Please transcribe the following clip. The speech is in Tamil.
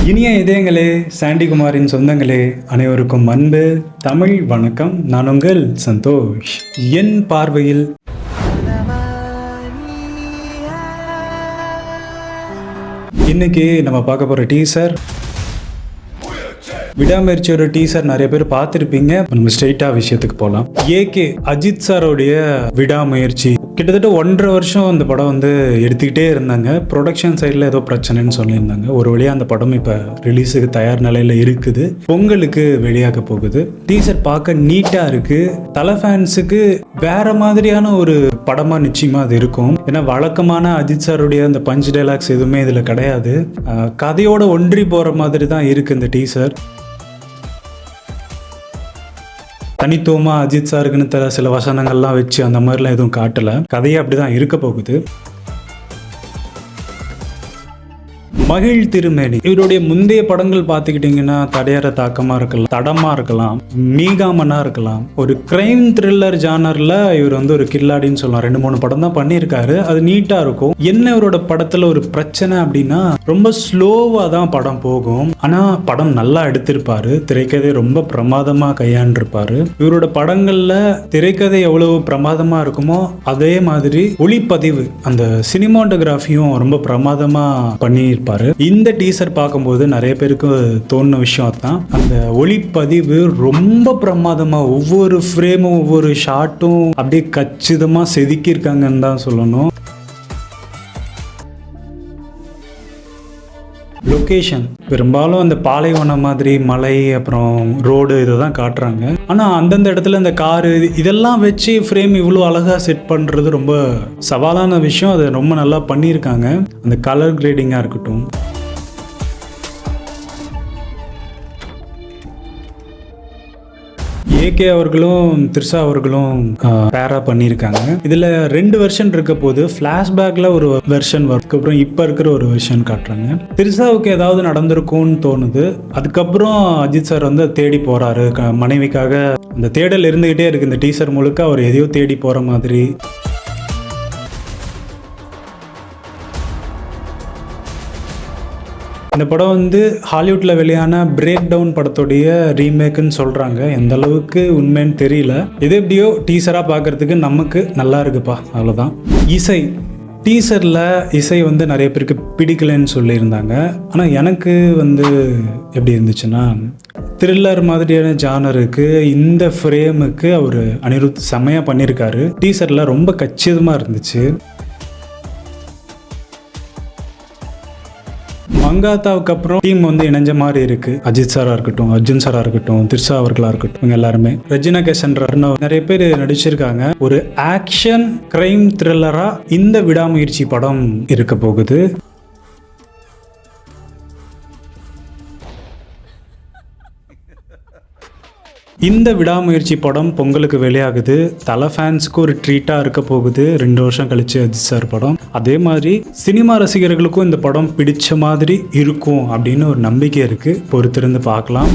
இனிய இதயங்களே, சாண்டி குமாரின் சொந்தங்களே, அனைவருக்கும் அன்பு தமிழ் வணக்கம். நான் உங்கள் சந்தோஷ். என் பார்வையில் இன்னைக்கு நம்ம பார்க்க போற டீசர் விடாமுயற்சியோட டீசர் நிறைய பேர் பார்த்துருப்பீங்க. நம்ம ஸ்ட்ரெயிட்டா விஷயத்துக்கு போகலாம். ஏகே அஜித் சாரோடைய விடாமுயற்சி கிட்டத்தட்ட 1.5 வருஷம் அந்த படம் எடுத்துக்கிட்டே இருந்தாங்க. ப்ரொடக்ஷன் சைடில் ஏதோ பிரச்சனைன்னு சொல்லியிருந்தாங்க. ஒரு வழியாக அந்த படம் இப்போ ரிலீஸுக்கு தயார் நிலையில் இருக்குது. பொங்கலுக்கு வெளியாக போகுது. டீசர் பார்க்க நீட்டாக இருக்குது. தலை ஃபேன்ஸுக்கு வேற மாதிரியான ஒரு படமாக நிச்சயமாக அது இருக்கும். ஏன்னா வழக்கமான அஜித் சாருடைய அந்த பஞ்ச் டைலாக்ஸ் எதுவுமே இதில் கிடையாது. கதையோட ஒன்றி போகிற மாதிரி தான் இருக்குது இந்த டீசர். தனித்துவமாக அஜித் சாருக்குன்னு சில வசனங்கள்லாம் வச்சு அந்த மாதிரிலாம் எதுவும் காட்டலை. கதையே அப்படிதான் இருக்க போகுது. மகிழ் திருமேனி இவருடைய முந்தைய படங்கள் பார்த்துக்கிட்டிங்கன்னா தடையற தாக்கமாக இருக்கலாம், தடமாக இருக்கலாம், மீகாமனாக இருக்கலாம். ஒரு கிரைம் த்ரில்லர் ஜானரில் இவர் ஒரு கில்லாடின்னு சொல்லலாம். 2-3 படம் தான் பண்ணியிருக்காரு. அது நீட்டாக இருக்கும். என்ன இவரோட படத்தில் ஒரு பிரச்சனை அப்படின்னா ரொம்ப ஸ்லோவாக தான் படம் போகும். ஆனால் படம் நல்லா எடுத்திருப்பாரு. திரைக்கதை ரொம்ப பிரமாதமாக கையாண்டிருப்பாரு. இவரோட படங்களில் திரைக்கதை எவ்வளவு பிரமாதமாக இருக்குமோ அதே மாதிரி ஒளிப்பதிவு அந்த சினிமாட்டோகிராஃபியும் ரொம்ப பிரமாதமாக பண்ணியிருப்பாரு. இந்த டீசர் பார்க்கும்போது நிறைய பேருக்கு தோணுன விஷயம் தான், அந்த ஒளிப்பதிவு ரொம்ப பிரமாதமா ஒவ்வொரு ஃப்ரேமும் ஒவ்வொரு ஷாட்டும் அப்படியே கச்சிதமா செதுக்கியிருக்காங்கன்னு தான் சொல்லணும். லொக்கேஷன் பெரும்பாலும் அந்த பாலைவனம் மாதிரி மலை அப்புறம் ரோடு இதை தான் காட்டுறாங்க. ஆனால் அந்தந்த இடத்துல இந்த காரு இதெல்லாம் வச்சு ஃப்ரேம் இவ்வளோ அழகாக செட் பண்ணுறது ரொம்ப சவாலான விஷயம். அதை ரொம்ப நல்லா பண்ணியிருக்காங்க. அந்த கலர் கிரேடிங்காக இருக்கட்டும். ஏகே அவர்களும் திரிஷா அவர்களும் பேரா பண்ணியிருக்காங்க. இதில் 2 வெர்ஷன் இருக்க போது ஃப்ளாஷ்பேக்கில் ஒரு வெர்ஷன் அப்புறம் இப்போ இருக்கிற ஒரு வெர்ஷன் காட்டுறாங்க. திரிஷாவுக்கு ஏதாவது நடந்திருக்கும்னு தோணுது. அதுக்கப்புறம் அஜித் சார் தேடி போகிறாரு மனைவிக்காக. அந்த தேடல் இருந்துக்கிட்டே இருக்குது. இந்த டீசர் முழுக்க அவர் எதையோ தேடி போகிற மாதிரி. இந்த படம் ஹாலிவுட்டில் வெளியான பிரேக் டவுன் படத்துடைய ரீமேக்குன்னு சொல்கிறாங்க. எந்த அளவுக்கு உண்மைன்னு தெரியல. இது எப்படியோ டீசராக பார்க்குறதுக்கு நமக்கு நல்லா இருக்குப்பா, அவ்வளோதான். இசை டீசரில் இசை நிறைய பேருக்கு பிடிக்கலன்னு சொல்லியிருந்தாங்க. ஆனால் எனக்கு எப்படி இருந்துச்சுன்னா, த்ரில்லர் மாதிரியான ஜானருக்கு இந்த ஃப்ரேமுக்கு அவர் அனிருத் செம்மையாக பண்ணியிருக்காரு. டீசரில் ரொம்ப கச்சிதமாக இருந்துச்சு. மங்காத்தாவுக்கு அப்புறம் டீம் இணைஞ்ச மாதிரி இருக்கு. அஜித் சாரா இருக்கட்டும், அர்ஜுன் சாரா இருக்கட்டும், திரிஷா அவர்களா இருக்கட்டும், இவங்க எல்லாருமே ரெஜினா கேசன்ற நிறைய பேர் நடிச்சிருக்காங்க. ஒரு ஆக்ஷன் கிரைம் த்ரில்லரா இந்த விடாமுயற்சி படம் இருக்க போகுது. இந்த விடாமுயற்சி படம் பொங்கலுக்கு வெளியாகுது. தலை ஃபேன்ஸுக்கு ஒரு ட்ரீட்டாக இருக்க போகுது. 2 வருஷம் கழிச்சு அஜித் சார் படம். அதே மாதிரி சினிமா ரசிகர்களுக்கும் இந்த படம் பிடிச்ச மாதிரி இருக்கும் அப்படின்னு ஒரு நம்பிக்கை இருக்குது. பொறுத்திருந்து பார்க்கலாம்.